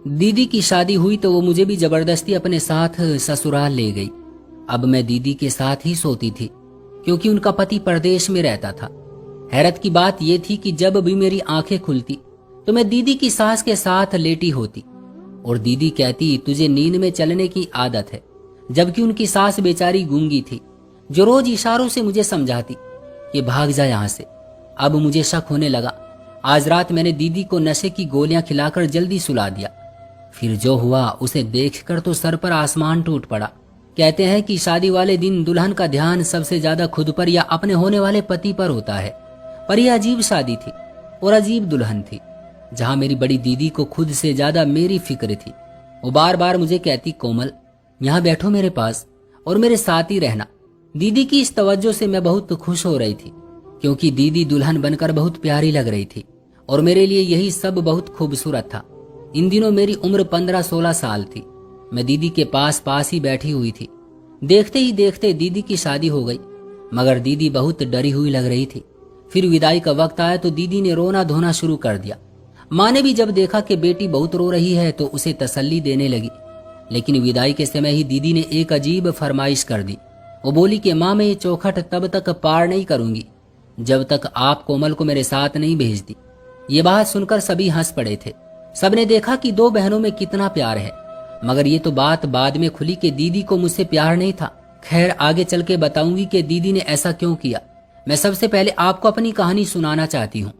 दीदी की शादी हुई तो वो मुझे भी जबरदस्ती अपने साथ ससुराल ले गई। अब मैं दीदी के साथ ही सोती थी क्योंकि उनका पति परदेश में रहता था। हैरत की बात यह थी कि जब भी मेरी आंखें खुलती तो मैं दीदी की सास के साथ लेटी होती और दीदी कहती तुझे नींद में चलने की आदत है, जबकि उनकी सास बेचारी गूंगी थी जो रोज इशारों से मुझे समझाती कि भाग जा यहां से। अब मुझे शक होने लगा। आज रात मैंने दीदी को नशे की गोलियां खिलाकर जल्दी सुला दिया। फिर जो हुआ उसे देखकर तो सर पर आसमान टूट पड़ा। कहते हैं कि शादी वाले दिन दुल्हन का ध्यान सबसे ज्यादा खुद पर या अपने होने वाले पति पर होता है। पर यह अजीब शादी थी और अजीब दुल्हन थी, जहां मेरी बड़ी दीदी को खुद से ज्यादा मेरी फिक्र थी। वो बार बार मुझे कहती कोमल यहाँ बैठो मेरे पास और मेरे साथ ही रहना। दीदी की इस तवज्जो से मैं बहुत खुश हो रही थी क्योंकि दीदी दुल्हन बनकर बहुत प्यारी लग रही थी और मेरे लिए यही सब बहुत खूबसूरत था। इन दिनों मेरी उम्र 15-16 साल थी। मैं दीदी के पास पास ही बैठी हुई थी। देखते ही देखते दीदी की शादी हो गई, मगर दीदी बहुत डरी हुई लग रही थी। फिर विदाई का वक्त आया तो दीदी ने रोना धोना शुरू कर दिया। माँ ने भी जब देखा कि बेटी बहुत रो रही है तो उसे तसल्ली देने लगी, लेकिन विदाई के समय ही दीदी ने एक अजीब फरमाइश कर दी। वो बोली कि माँ मैं ये चौखट तब तक पार नहीं करूंगी जब तक आप कोमल को मेरे साथ नहीं भेजती। ये बात सुनकर सभी हंस पड़े थे। सबने देखा कि दो बहनों में कितना प्यार है, मगर ये तो बात बाद में खुली कि दीदी को मुझसे प्यार नहीं था। खैर आगे चल के बताऊंगी कि दीदी ने ऐसा क्यों किया। मैं सबसे पहले आपको अपनी कहानी सुनाना चाहती हूँ।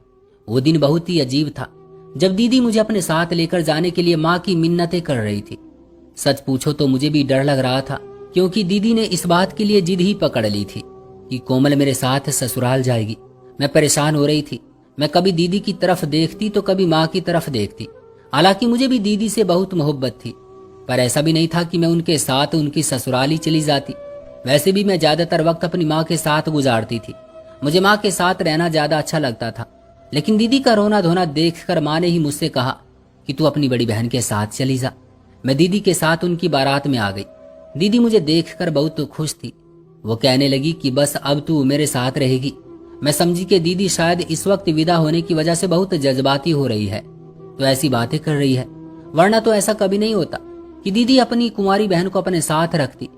वो दिन बहुत ही अजीब था जब दीदी मुझे अपने साथ लेकर जाने के लिए माँ की मिन्नतें कर रही थी। सच पूछो तो मुझे भी डर लग रहा था क्योंकि दीदी ने इस बात के लिए जिद ही पकड़ ली थी कि कोमल मेरे साथ ससुराल जाएगी। मैं परेशान हो रही थी। मैं कभी दीदी की तरफ देखती तो कभी माँ की तरफ देखती। हालांकि मुझे भी दीदी से बहुत मोहब्बत थी, पर ऐसा भी नहीं था कि मैं उनके साथ उनकी ससुराल ही चली जाती। वैसे भी मैं ज्यादातर वक्त अपनी माँ के साथ गुजारती थी। मुझे माँ के साथ रहना ज्यादा अच्छा लगता था। लेकिन दीदी का रोना धोना देखकर माँ ने ही मुझसे कहा कि तू अपनी बड़ी बहन के साथ चली जा। मैं दीदी के साथ उनकी बारात में आ गई। दीदी मुझे देखकर बहुत खुश थी। वो कहने लगी कि बस अब तू मेरे साथ रहेगी। मैं समझी कि दीदी शायद इस वक्त विदा होने की वजह से बहुत जज्बाती हो रही है, तो ऐसी बातें कर रही है, वरना तो ऐसा कभी नहीं होता कि दीदी अपनी कुंवारी बहन को अपने साथ रखती।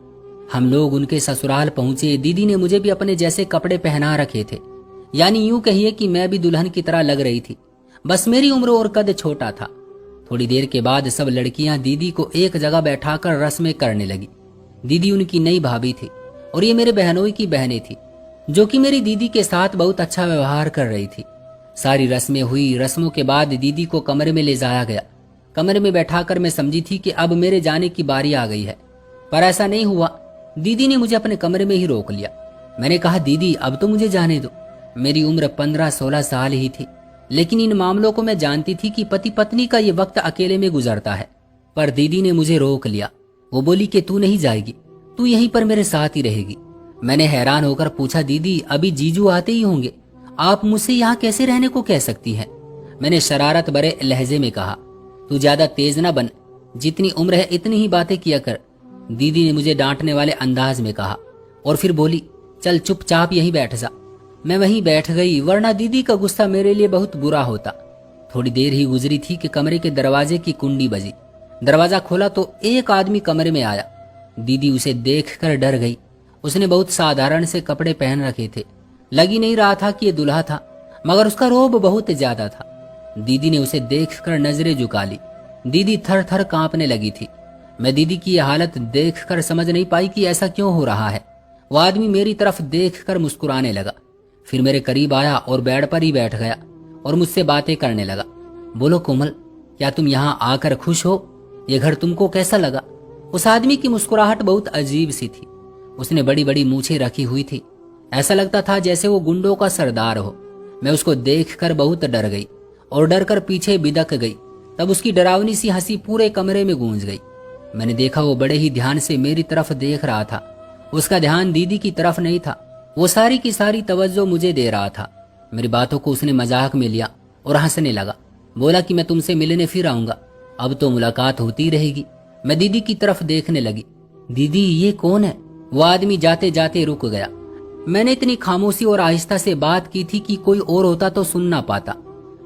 हम लोग उनके ससुराल पहुंचे। दीदी ने मुझे भी अपने जैसे कपड़े पहना रखे थे, यानी यूं कहिए कि मैं भी दुल्हन की तरह लग रही थी, बस मेरी उम्र और कद छोटा था। थोड़ी देर के बाद सब लड़कियां दीदी को एक जगह बैठाकर रस्में करने लगी। दीदी उनकी नई भाभी थी और ये मेरे बहनोई की बहनें थी जो कि मेरी दीदी के साथ बहुत अच्छा व्यवहार कर रही थी। सारी रस्में हुई। रस्मों के बाद दीदी को कमरे में ले जाया गया। कमरे में बैठाकर मैं समझी थी कि अब मेरे जाने की बारी आ गई है, पर ऐसा नहीं हुआ। दीदी ने मुझे अपने कमरे में ही रोक लिया। मैंने कहा दीदी अब तो मुझे जाने दो। मेरी उम्र 15-16 साल ही थी, लेकिन इन मामलों को मैं जानती थी कि पति पत्नी का ये वक्त अकेले में गुजरता है। पर दीदी ने मुझे रोक लिया। वो बोली कि तू नहीं जाएगी, तू यहीं पर मेरे साथ ही रहेगी। मैंने हैरान होकर पूछा दीदी अभी जीजू आते ही होंगे, आप मुझसे यहाँ कैसे रहने को कह सकती हैं? मैंने शरारत भरे लहजे में कहा तू ज्यादा तेज न बन, जितनी उम्र है इतनी ही बातें किया कर। दीदी ने मुझे डांटने वाले अंदाज में कहा और फिर बोली चल चुपचाप यहीं बैठ जा। मैं वहीं बैठ गई, वरना दीदी का गुस्सा मेरे लिए बहुत बुरा होता। थोड़ी देर ही गुजरी थी कि कमरे के दरवाजे की कुंडी बजी। दरवाजा खोला तो एक आदमी कमरे में आया। दीदी उसे देखकर डर गई। उसने बहुत साधारण से कपड़े पहन रखे थे। लग ही नहीं रहा था कि ये दूल्हा था, मगर उसका रोब बहुत ज्यादा था। दीदी ने उसे देखकर नजरें झुका ली। दीदी थर थर कांपने लगी थी। मैं दीदी की यह हालत देखकर समझ नहीं पाई कि ऐसा क्यों हो रहा है। वो आदमी मेरी तरफ देखकर मुस्कुराने लगा, फिर मेरे करीब आया और बेड पर ही बैठ गया और मुझसे बातें करने लगा। बोलो कोमल, क्या तुम यहाँ आकर खुश हो? ये घर तुमको कैसा लगा? उस आदमी की मुस्कुराहट बहुत अजीब सी थी। उसने बड़ी बड़ी मूछें रखी हुई थी। ऐसा लगता था जैसे वो गुंडों का सरदार हो। मैं उसको देखकर बहुत डर गई और डर कर पीछे बिदक गई। तब उसकी डरावनी सी हंसी पूरे कमरे में गूंज गई। मैंने देखा वो बड़े ही ध्यान से मेरी तरफ देख रहा था। उसका ध्यान दीदी की तरफ नहीं था। वो सारी की सारी तवज्जो मुझे दे रहा था। मेरी बातों को उसने मजाक में लिया और हंसने लगा। बोला कि मैं तुमसे मिलने फिर आऊंगा, अब तो मुलाकात होती रहेगी। मैं दीदी की तरफ देखने लगी। दीदी ये कौन है? वो आदमी जाते जाते रुक गया। मैंने इतनी खामोशी और आहिस्ता से बात की थी कि कोई और होता तो सुन ना पाता,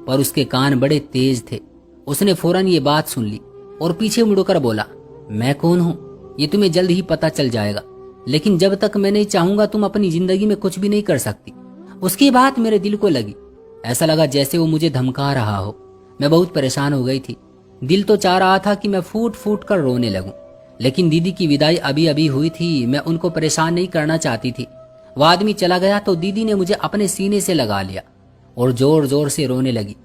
पर उसके कान बड़े तेज थे। उसने फौरन ये बात सुन ली। और पीछे मुड़कर बोला, मैं कौन हूं ये तुम्हें जल्द ही पता चल जाएगा, लेकिन जब तक मैं नहीं चाहूंगा तुम अपनी जिंदगी में कुछ भी नहीं कर सकती। उसकी बात मेरे दिल को लगी। ऐसा लगा जैसे वो मुझे धमका रहा हो। मैं बहुत परेशान हो गई थी। दिल तो चाह रहा था कि मैं फूट फूट कर रोने लगूं, लेकिन दीदी की विदाई अभी अभी हुई थी। मैं उनको परेशान नहीं करना चाहती थी। वो आदमी चला गया तो दीदी ने मुझे अपने सीने से लगा लिया और जोर जोर से रोने लगी।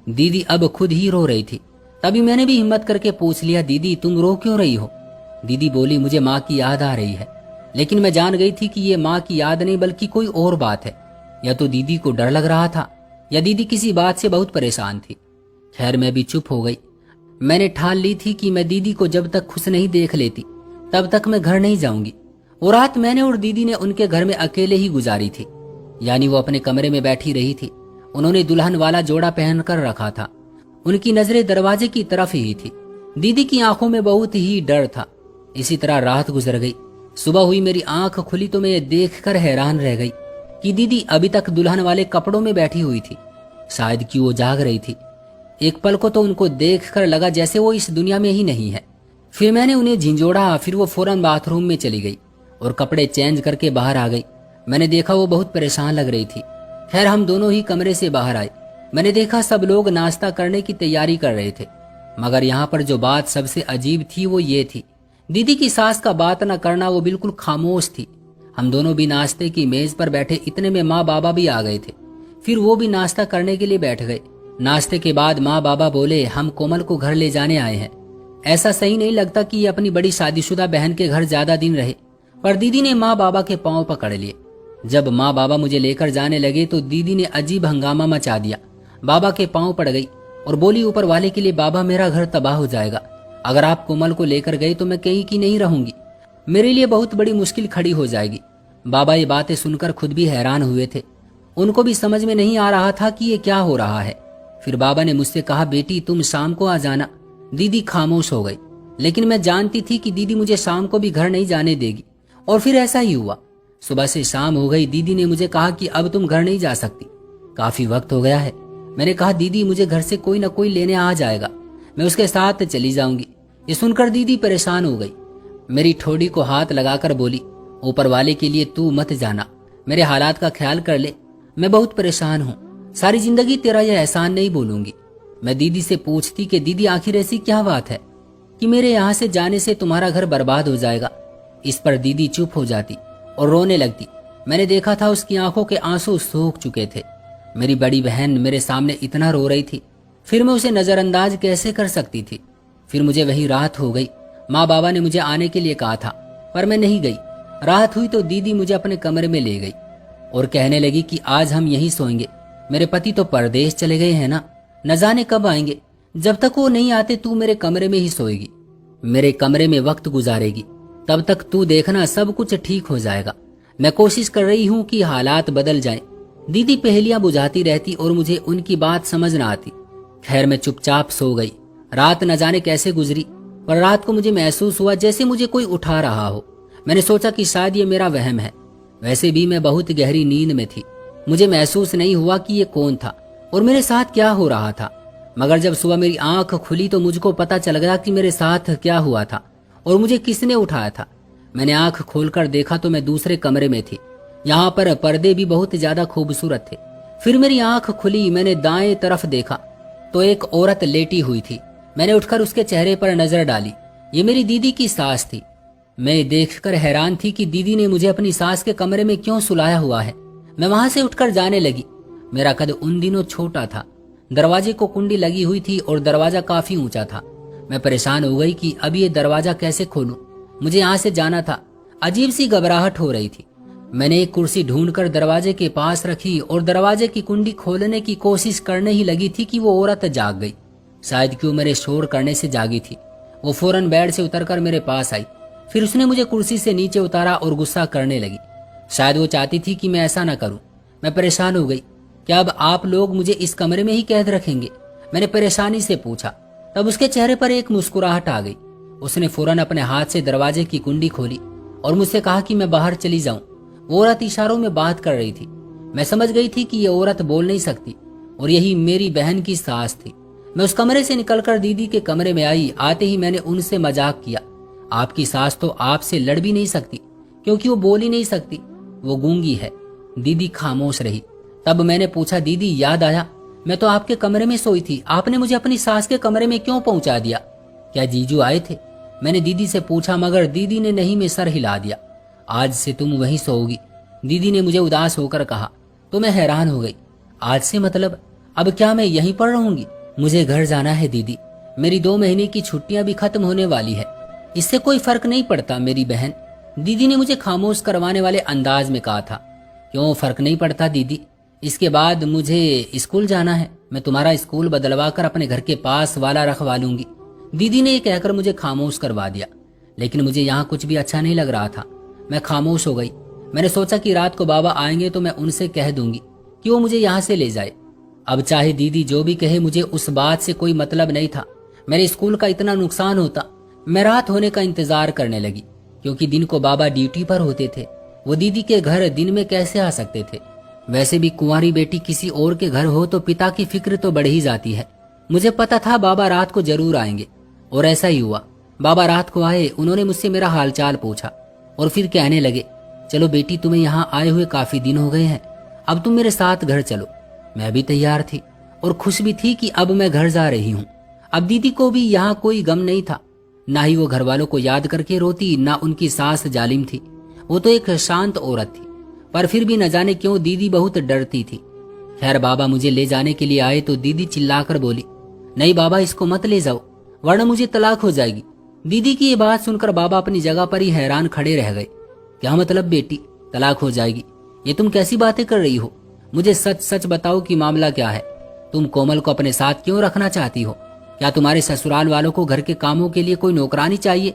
दीदी अब खुद ही रो रही थी। तभी मैंने भी हिम्मत करके पूछ लिया, दीदी तुम रो क्यों रही हो? दीदी बोली, मुझे माँ की याद आ रही है। लेकिन मैं जान गई थी कि ये माँ की याद नहीं बल्कि कोई और बात है। या तो दीदी को डर लग रहा था या दीदी किसी बात से बहुत परेशान थी। खैर मैं भी चुप हो गई। मैंने ठान ली थी कि मैं दीदी को जब तक खुश नहीं देख लेती तब तक मैं घर नहीं जाऊंगी। वो रात मैंने और दीदी ने उनके घर में अकेले ही गुजारी थी। यानी वो अपने कमरे में बैठी रही थी। उन्होंने दुल्हन वाला जोड़ा पहनकर रखा था। उनकी नजरें दरवाजे की तरफ ही थी। दीदी की आंखों में बहुत ही डर था। इसी तरह रात गुजर गई। सुबह हुई, मेरी आंख खुली तो मैं ये देखकर हैरान रह गई कि दीदी अभी तक दुल्हन वाले कपड़ों में बैठी हुई थी। शायद कि वो जाग रही थी। एक पल को तो उनको देखकर लगा जैसे वो इस दुनिया में ही नहीं है। फिर मैंने उन्हें झिंझोड़ा। फिर वो फौरन बाथरूम में चली गई और कपड़े चेंज करके बाहर आ गई। मैंने देखा वो बहुत परेशान लग रही थी। खैर हम दोनों ही कमरे से बाहर आए। मैंने देखा सब लोग नाश्ता करने की तैयारी कर रहे थे, मगर यहाँ पर जो बात सबसे अजीब थी वो ये थी, दीदी की सास का बात न करना। वो बिल्कुल खामोश थी। हम दोनों भी नाश्ते की मेज पर बैठे, इतने में माँ बाबा भी आ गए थे। फिर वो भी नाश्ता करने के लिए बैठ गए। नाश्ते के बाद माँ बाबा बोले, हम कोमल को घर ले जाने आए हैं। ऐसा सही नहीं लगता कि ये अपनी बड़ी शादीशुदा बहन के घर ज्यादा दिन रहे। पर दीदी ने माँ बाबा के पांव पकड़ लिए। जब माँ बाबा मुझे लेकर जाने लगे तो दीदी ने अजीब हंगामा मचा दिया। बाबा के पांव पड़ गई और बोली, ऊपर वाले के लिए बाबा मेरा घर तबाह हो जाएगा। अगर आप कोमल को लेकर गए तो मैं कहीं की नहीं रहूंगी। मेरे लिए बहुत बड़ी मुश्किल खड़ी हो जाएगी। बाबा ये बातें सुनकर खुद भी हैरान हुए थे। उनको भी समझ में नहीं आ रहा था कि ये क्या हो रहा है। फिर बाबा ने मुझसे कहा, बेटी तुम शाम को आ जाना। दीदी खामोश हो गई, लेकिन मैं जानती थी कि दीदी मुझे शाम को भी घर नहीं जाने देगी। और फिर ऐसा ही हुआ। सुबह से शाम हो गई। दीदी ने मुझे कहा कि अब तुम घर नहीं जा सकती, काफी वक्त हो गया है। मैंने कहा, दीदी मुझे घर से कोई ना कोई लेने आ जाएगा, मैं उसके साथ चली जाऊंगी। ये सुनकर दीदी परेशान हो गई। मेरी ठोड़ी को हाथ लगाकर बोली, ऊपर वाले के लिए तू मत जाना, मेरे हालात का ख्याल कर ले। मैं बहुत परेशान हूँ, सारी जिंदगी तेरा यह एहसान नहीं बोलूंगी। मैं दीदी से पूछती कि दीदी आखिर ऐसी क्या बात है कि मेरे यहाँ से जाने से तुम्हारा घर बर्बाद हो जाएगा। इस पर दीदी चुप हो जाती और रोने लगती। मैंने देखा था उसकी आंखों के आंसू सूख चुके थे। मेरी बड़ी बहन मेरे सामने इतना रो रही थी, फिर मैं उसे नजरअंदाज कैसे कर सकती थी। फिर मुझे वही रात हो गई। माँ बाबा ने मुझे आने के लिए कहा था, पर मैं नहीं गई। रात हुई तो दीदी मुझे अपने कमरे में ले गई और कहने लगी कि आज हम यहीं सोएंगे। मेरे पति तो परदेश चले गए हैं ना, न जाने कब आएंगे। जब तक वो नहीं आते तू मेरे कमरे में ही सोएगी, मेरे कमरे में वक्त गुजारेगी। तब तक तू देखना सब कुछ ठीक हो जाएगा। मैं कोशिश कर रही हूँ कि हालात बदल जाएं। दीदी पहेलियां बुझाती रहती और मुझे उनकी बात समझ न आती। खैर मैं चुपचाप सो गई। रात न जाने कैसे गुजरी, पर रात को मुझे महसूस हुआ जैसे मुझे कोई उठा रहा हो। मैंने सोचा कि शायद ये मेरा वहम है। वैसे भी मैं बहुत गहरी नींद में थी। मुझे महसूस नहीं हुआ कि ये कौन था और मेरे साथ क्या हो रहा था। मगर जब सुबह मेरी आंख खुली तो मुझको पता चल गया कि मेरे साथ क्या हुआ था और मुझे किसने उठाया था। मैंने आंख खोलकर देखा तो मैं दूसरे कमरे में थी। यहाँ पर पर्दे भी बहुत ज्यादा खूबसूरत थे। फिर मेरी आंख खुली, मैंने दाएं तरफ देखा तो एक औरत लेटी हुई थी। मैंने उठकर उसके चेहरे पर नजर डाली। ये मेरी दीदी की सास थी। मैं देखकर हैरान थी कि दीदी ने मुझे अपनी सास के कमरे में क्यों सुलाया हुआ है। मैं वहां से उठकर जाने लगी। मेरा कद उन दिनों छोटा था। दरवाजे को कुंडी लगी हुई थी और दरवाजा काफी ऊंचा था। मैं परेशान हो गई कि अब ये दरवाजा कैसे खोलूं। मुझे यहाँ से जाना था। अजीब सी घबराहट हो रही थी। मैंने एक कुर्सी ढूंढकर दरवाजे के पास रखी और दरवाजे की कुंडी खोलने की कोशिश करने ही लगी थी कि वो औरत जाग गई। शायद क्यों मेरे शोर करने से जागी थी। वो फौरन बेड से उतरकर मेरे पास आई। फिर उसने मुझे कुर्सी से नीचे उतारा और गुस्सा करने लगी। शायद वो चाहती थी कि मैं ऐसा ना करूं। मैं परेशान हो गई। क्या अब आप लोग मुझे इस कमरे में ही कैद रखेंगे? मैंने परेशानी से पूछा। तब उसके चेहरे पर एक मुस्कुराहट आ गई। उसने फौरन अपने हाथ से दरवाजे की कुंडी खोली और मुझसे कहा कि मैं बाहर चली जाऊं। वो औरत इशारों में बात कर रही थी। मैं समझ गई थी कि ये औरत बोल नहीं सकती और यही मेरी बहन की सास थी। मैं उस कमरे से निकलकर दीदी के कमरे में आई। आते ही मैंने उनसे मजाक किया, आपकी सास तो आपसे लड़ भी नहीं सकती क्योंकि वो बोल ही नहीं सकती, वो गूंगी है। दीदी खामोश रही। तब मैंने पूछा, दीदी याद आया, मैं तो आपके कमरे में सोई थी, आपने मुझे अपनी सास के कमरे में क्यों पहुंचा दिया? क्या जीजू आए थे? मैंने दीदी से पूछा, मगर दीदी ने नहीं में सर हिला दिया। आज से तुम वहीं सोओगी, दीदी ने मुझे उदास होकर कहा। तो मैं हैरान हो गई, आज से मतलब अब क्या मैं यहीं पर रहूंगी? मुझे घर जाना है दीदी, मेरी 2 महीने की छुट्टियां भी खत्म होने वाली है, इससे कोई फर्क नहीं पड़ता मेरी बहन, दीदी ने मुझे खामोश करवाने वाले अंदाज में कहा था। क्यों फर्क नहीं पड़ता दीदी? इसके बाद मुझे स्कूल जाना है, मैं तुम्हारा स्कूल बदलवा कर अपने घर के पास वाला रखवा लूंगी, दीदी ने ये कहकर मुझे खामोश करवा दिया। लेकिन मुझे यहाँ कुछ भी अच्छा नहीं लग रहा था। मैं खामोश हो गई। मैंने सोचा कि रात को बाबा आएंगे तो मैं उनसे कह दूंगी कि वो मुझे यहाँ से ले जाए। अब चाहे दीदी जो भी कहे, मुझे उस बात से कोई मतलब नहीं था। मेरे स्कूल का इतना नुकसान होता। मैं रात होने का इंतजार करने लगी, क्योंकि दिन को बाबा ड्यूटी पर होते थे। वो दीदी के घर दिन में कैसे आ सकते थे? वैसे भी कुंवारी बेटी किसी और के घर हो तो पिता की फिक्र तो बढ़ ही जाती है। मुझे पता था बाबा रात को जरूर आएंगे, और ऐसा ही हुआ। बाबा रात को आए, उन्होंने मुझसे मेरा हालचाल पूछा और फिर कहने लगे, चलो बेटी, तुम्हें यहाँ आए हुए काफी दिन हो गए हैं, अब तुम मेरे साथ घर चलो। मैं भी तैयार थी और खुश भी थी कि अब मैं घर जा रही हूँ। अब दीदी को भी यहाँ कोई गम नहीं था, ना ही वो घर वालों को याद करके रोती, ना उनकी सास जालिम थी। वो तो एक शांत औरत थी, पर फिर भी न जाने क्यों दीदी बहुत डरती थी। खैर बाबा मुझे ले जाने के लिए आए तो दीदी चिल्लाकर बोली, नहीं बाबा, इसको मत ले जाओ वरना मुझे तलाक हो जाएगी। दीदी की ये बात सुनकर बाबा अपनी जगह पर ही हैरान खड़े रह गए। क्या मतलब बेटी, तलाक हो जाएगी? ये तुम कैसी बातें कर रही हो? मुझे सच सच बताओ कि मामला क्या है? तुम कोमल को अपने साथ क्यों रखना चाहती हो? क्या तुम्हारे ससुराल वालों को घर के कामों के लिए कोई नौकरानी चाहिए?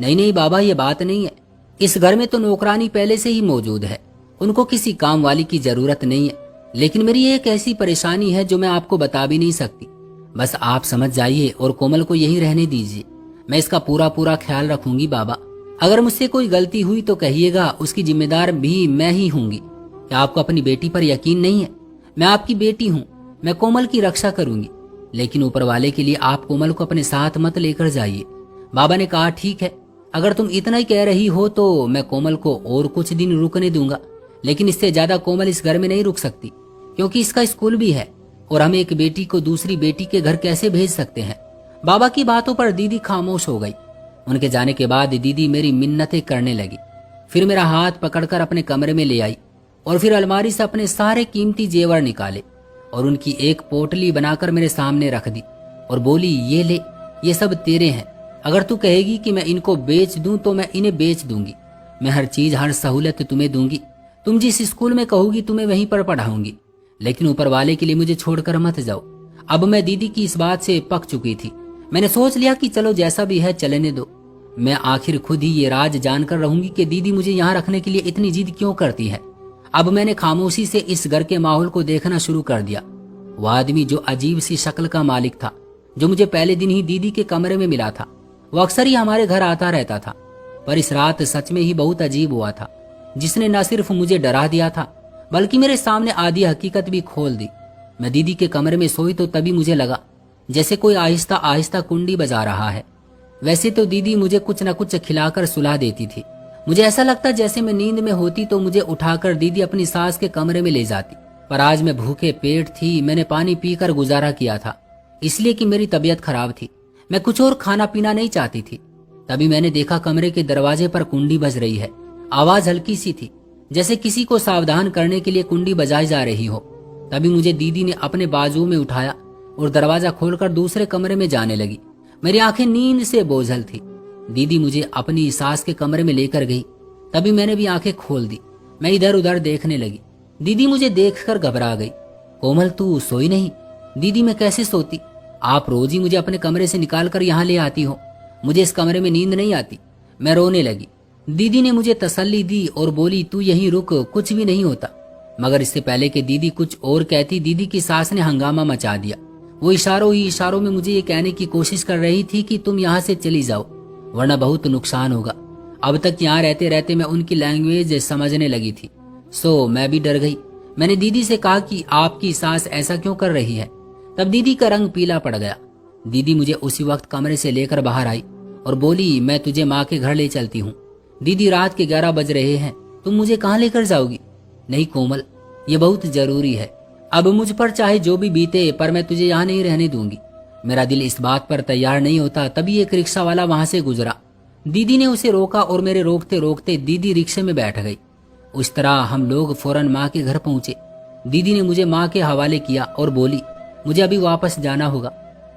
नहीं नहीं बाबा, ये बात नहीं है। इस घर में तो नौकरानी पहले से ही मौजूद है, उनको किसी काम वाली की जरूरत नहीं है। लेकिन मेरी एक ऐसी परेशानी है जो मैं आपको बता भी नहीं सकती। बस आप समझ जाइए और कोमल को यहीं रहने दीजिए। मैं इसका पूरा पूरा ख्याल रखूंगी बाबा। अगर मुझसे कोई गलती हुई तो कहिएगा, उसकी जिम्मेदार भी मैं ही होंगी। क्या आपको अपनी बेटी पर यकीन नहीं है? मैं आपकी बेटी हूँ, मैं कोमल की रक्षा करूंगी, लेकिन ऊपर वाले के लिए आप कोमल को अपने साथ मत लेकर जाइए। बाबा ने कहा, ठीक है, अगर तुम इतना ही कह रही हो तो मैं कोमल को और कुछ दिन रुकने दूंगा, लेकिन इससे ज्यादा कोमल इस घर में नहीं रुक सकती, क्योंकि इसका स्कूल भी है और हम एक बेटी को दूसरी बेटी के घर कैसे भेज सकते हैं? बाबा की बातों पर दीदी खामोश हो गई। उनके जाने के बाद दीदी मेरी मिन्नतें करने लगी, फिर मेरा हाथ पकड़कर अपने कमरे में ले आई और फिर अलमारी से अपने सारे कीमती जेवर निकाले और उनकी एक पोटली बनाकर मेरे सामने रख दी और बोली, ये ले, ये सब तेरे हैं। अगर तू कहेगी कि मैं इनको बेच दूं तो मैं इन्हें बेच दूंगी। मैं हर चीज, हर सहूलत तुम्हें दूंगी। तुम जिस स्कूल में कहोगी तुम्हें वहीं पर पढ़ाऊंगी, लेकिन ऊपर वाले के लिए मुझे छोड़कर मत जाओ। अब मैं दीदी की इस बात से पक चुकी थी। मैंने सोच लिया कि चलो जैसा भी है चलने दो। मैं आखिर खुद ही ये राज जानकर रहूंगी कि दीदी मुझे यहाँ रखने के लिए इतनी जिद क्यों करती है। अब मैंने खामोशी से इस घर के माहौल को देखना शुरू कर दिया। वो आदमी जो अजीब सी शक्ल का मालिक था, जो मुझे पहले दिन ही दीदी के कमरे में मिला था, वो अक्सर ही हमारे घर आता रहता था, पर इस रात सच में ही बहुत अजीब हुआ था, जिसने न सिर्फ मुझे डरा दिया था बल्कि मेरे सामने आधी हकीकत भी खोल दी। मैं दीदी के कमरे में सोई तो तभी मुझे लगा जैसे कोई आहिस्ता आहिस्ता कुंडी बजा रहा है। वैसे तो दीदी मुझे कुछ न कुछ खिलाकर सुला देती थी। मुझे ऐसा लगता जैसे मैं नींद में होती तो मुझे उठाकर दीदी अपनी सास के कमरे में ले जाती, पर आज मैं भूखे पेट थी। मैंने पानी पीकर गुजारा किया था, इसलिए कि मेरी तबीयत खराब थी। मैं कुछ और खाना पीना नहीं चाहती थी। तभी मैंने देखा कमरे के दरवाजे पर कुंडी बज रही है। आवाज हल्की सी थी, जैसे किसी को सावधान करने के लिए कुंडी बजाई जा रही हो। तभी मुझे दीदी ने अपने बाजू में उठाया और दरवाजा खोलकर दूसरे कमरे में जाने लगी। मेरी आंखें नींद से बोझल थी। दीदी मुझे अपनी सास के कमरे में लेकर गई। तभी मैंने भी आंखें खोल दी। मैं इधर उधर देखने लगी। दीदी मुझे देखकर घबरा गई। कोमल, तू सोई नहीं? दीदी, मैं कैसे सोती? आप रोज ही मुझे अपने कमरे से निकाल कर यहाँ ले आती हो। मुझे इस कमरे में नींद नहीं आती। मैं रोने लगी। दीदी ने मुझे तसल्ली दी और बोली, तू यहीं रुक, कुछ भी नहीं होता। मगर इससे पहले कि दीदी कुछ और कहती, दीदी की सास ने हंगामा मचा दिया। वो इशारों ही इशारों में मुझे ये कहने की कोशिश कर रही थी कि तुम यहाँ से चली जाओ, वरना बहुत नुकसान होगा। अब तक यहाँ रहते रहते मैं उनकी लैंग्वेज समझने लगी थी, सो मैं भी डर गई। मैंने दीदी से कहा कि आपकी सास ऐसा क्यों कर रही है? तब दीदी का रंग पीला पड़ गया। दीदी मुझे उसी वक्त कमरे से लेकर बाहर आई और बोली, मैं तुझे माँ के घर ले चलती हूँ। दीदी, रात के 11 बज रहे हैं, तुम मुझे कहाँ लेकर जाओगी? नहीं कोमल, ये बहुत जरूरी है। अब मुझ पर चाहे जो भी बीते, पर मैं तुझे यहाँ नहीं रहने दूंगी। मेरा दिल इस बात पर तैयार नहीं होता। तभी एक रिक्शा वाला वहां से गुजरा। दीदी ने उसे रोका और मेरे रोकते रोकते दीदी रिक्शे में बैठ गई। उस तरह हम लोग फौरन माँ के घर पहुंचे। दीदी ने मुझे माँ के हवाले किया और बोली, मुझे अभी वापस जाना होगा।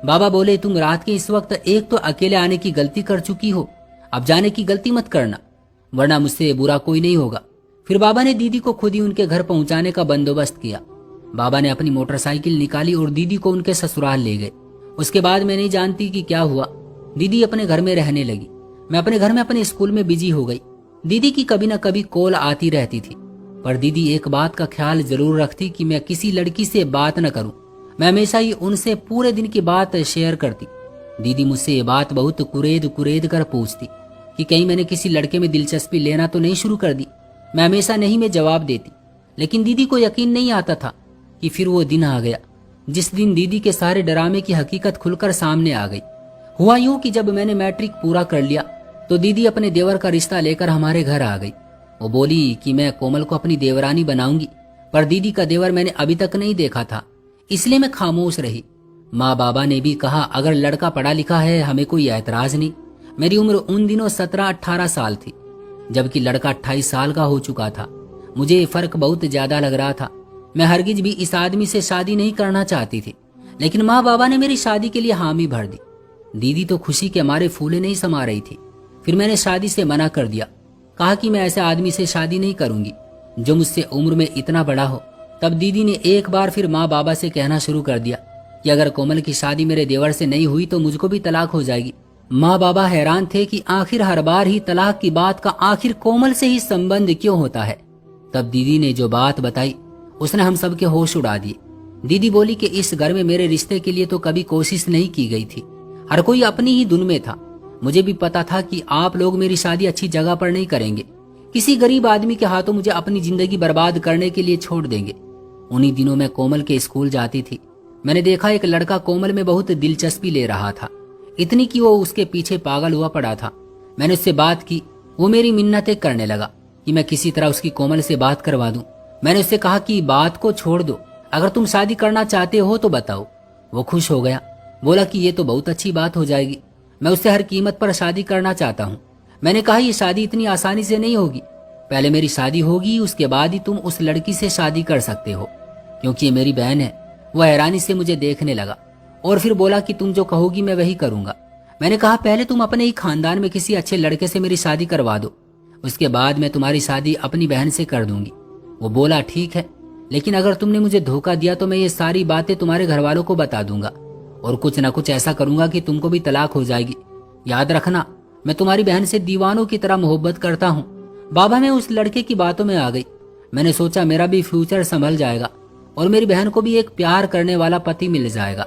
बाबा बोले, तुम रात के इस वक्त एक तो अकेले आने की गलती कर चुकी हो, अब जाने की गलती मत करना, वरना मुझसे बुरा कोई नहीं होगा। फिर बाबा ने दीदी को खुद ही उनके घर पहुंचाने का बंदोबस्त किया। बाबा ने अपनी मोटरसाइकिल निकाली और दीदी को उनके ससुराल ले गए। उसके बाद मैं नहीं जानती कि क्या हुआ। दीदी अपने घर में रहने लगी। मैं अपने घर में अपने स्कूल में बिजी हो गई। दीदी की कभी न कभी कॉल आती रहती थी, पर दीदी एक बात का ख्याल जरूर रखती कि मैं किसी लड़की से बात न करूं। मैं हमेशा ही उनसे पूरे दिन की बात शेयर करती। दीदी मुझसे ये बात बहुत कुरेद कुरेद कर पूछती कि कहीं मैंने किसी लड़के में दिलचस्पी लेना तो नहीं शुरू कर दी। मैं हमेशा नहीं में जवाब देती, लेकिन दीदी को यकीन नहीं आता था कि फिर वो दिन आ गया जिस दिन दीदी के सारे ड्रामे की हकीकत खुलकर सामने आ गई। हुआ यूं कि जब मैंने मैट्रिक पूरा कर लिया तो दीदी अपने देवर का रिश्ता लेकर हमारे घर आ गई। वो बोली कि मैं कोमल को अपनी देवरानी बनाऊंगी, पर दीदी का देवर मैंने अभी तक नहीं देखा था, इसलिए मैं खामोश रही। माँ बाबा ने भी कहा, अगर लड़का पढ़ा लिखा है हमें कोई ऐतराज नहीं। मेरी उम्र उन दिनों 17-18 साल थी, जबकि लड़का 28 साल का हो चुका था। मुझे फर्क बहुत ज्यादा लग रहा था। मैं हरगिज भी इस आदमी से शादी नहीं करना चाहती थी, लेकिन माँ बाबा ने मेरी शादी के लिए हामी भर दी। दीदी तो खुशी के मारे फूले नहीं समा रही थी। फिर मैंने शादी से मना कर दिया, कहा कि मैं ऐसे आदमी से शादी नहीं करूंगी जो मुझसे उम्र में इतना बड़ा हो। तब दीदी ने एक बार फिर माँ बाबा से कहना शुरू कर दिया कि अगर कोमल की शादी मेरे देवर से नहीं हुई तो मुझको भी तलाक हो जाएगी। माँ बाबा हैरान थे कि आखिर हर बार ही तलाक की बात का आखिर कोमल से ही संबंध क्यों होता है। तब दीदी ने जो बात बताई उसने हम सब के होश उड़ा दिए। दीदी बोली कि इस घर में मेरे रिश्ते के लिए तो कभी कोशिश नहीं की गई थी, हर कोई अपनी ही धुन में था। मुझे भी पता था कि आप लोग मेरी शादी अच्छी जगह पर नहीं करेंगे, किसी गरीब आदमी के हाथों मुझे अपनी जिंदगी बर्बाद करने के लिए छोड़ देंगे। उन्हीं दिनों मैं कोमल के स्कूल जाती थी। मैंने देखा एक लड़का कोमल में बहुत दिलचस्पी ले रहा था, इतनी कि वो उसके पीछे पागल हुआ पड़ा था। मैंने उससे बात की, वो मेरी मिन्नतें करने लगा कि मैं किसी तरह उसकी कोमल से बात करवा दूं। मैंने उससे कहा कि बात को छोड़ दो, अगर तुम शादी करना चाहते हो तो बताओ। वो खुश हो गया, बोला कि ये तो बहुत अच्छी बात हो जाएगी, मैं उससे हर कीमत पर शादी करना चाहता हूँ। मैंने कहा ये शादी इतनी आसानी से नहीं होगी, पहले मेरी शादी होगी, उसके बाद ही तुम उस लड़की से शादी कर सकते हो, क्योंकि ये मेरी बहन है। वो हैरानी से मुझे देखने लगा और फिर बोला कि तुम जो कहोगी मैं वही करूंगा। मैंने कहा पहले तुम अपने ही खानदान में किसी अच्छे लड़के से मेरी शादी करवा दो, उसके बाद मैं तुम्हारी शादी अपनी बहन से कर दूंगी। वो बोला ठीक है, लेकिन अगर तुमने मुझे धोखा दिया तो मैं ये सारी बातें तुम्हारे घर वालों को बता दूंगा और कुछ न कुछ ऐसा करूंगा कि तुमको भी तलाक हो जाएगी। याद रखना, मैं तुम्हारी बहन से दीवानों की तरह मोहब्बत करता हूँ। बाबा मैं उस लड़के की बातों में आ गई। मैंने सोचा मेरा भी फ्यूचर संभल जाएगा और मेरी बहन को भी एक प्यार करने वाला पति मिल जाएगा।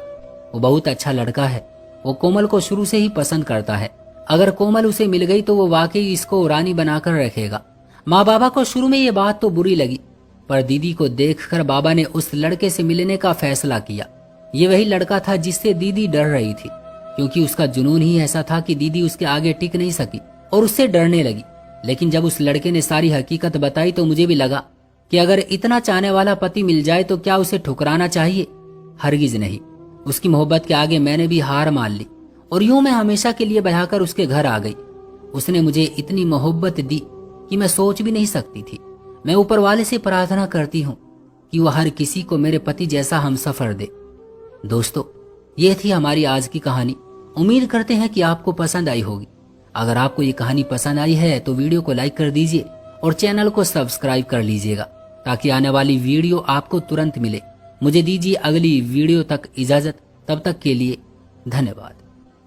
वो बहुत अच्छा लड़का है, वो कोमल को शुरू से ही पसंद करता है। अगर कोमल उसे मिल गई तो वो वाकई इसको रानी बनाकर रखेगा। माँ बाबा को शुरू में ये बात तो बुरी लगी, पर दीदी को देखकर बाबा ने उस लड़के से मिलने का फैसला किया। ये वही लड़का था जिससे दीदी डर रही थी, क्योंकि उसका जुनून ही ऐसा था कि दीदी उसके आगे टिक नहीं सकी और उससे डरने लगी। लेकिन जब उस लड़के ने सारी हकीकत बताई तो मुझे भी लगा कि अगर इतना चाहने वाला पति मिल जाए तो क्या उसे ठुकराना चाहिए? हरगिज नहीं। उसकी मोहब्बत के आगे मैंने भी हार मान ली और यूं मैं हमेशा के लिए बहाकर उसके घर आ गई। उसने मुझे इतनी मोहब्बत दी कि मैं सोच भी नहीं सकती थी। मैं ऊपर वाले से प्रार्थना करती हूँ कि वह हर किसी को मेरे पति जैसा हमसफर दे। दोस्तों, ये थी हमारी आज की कहानी। उम्मीद करते हैं कि आपको पसंद आई होगी। अगर आपको ये कहानी पसंद आई है तो वीडियो को लाइक कर दीजिए और चैनल को सब्सक्राइब कर लीजिएगा ताकि आने वाली वीडियो आपको तुरंत मिले। मुझे दीजिए अगली वीडियो तक इजाजत, तब तक के लिए धन्यवाद।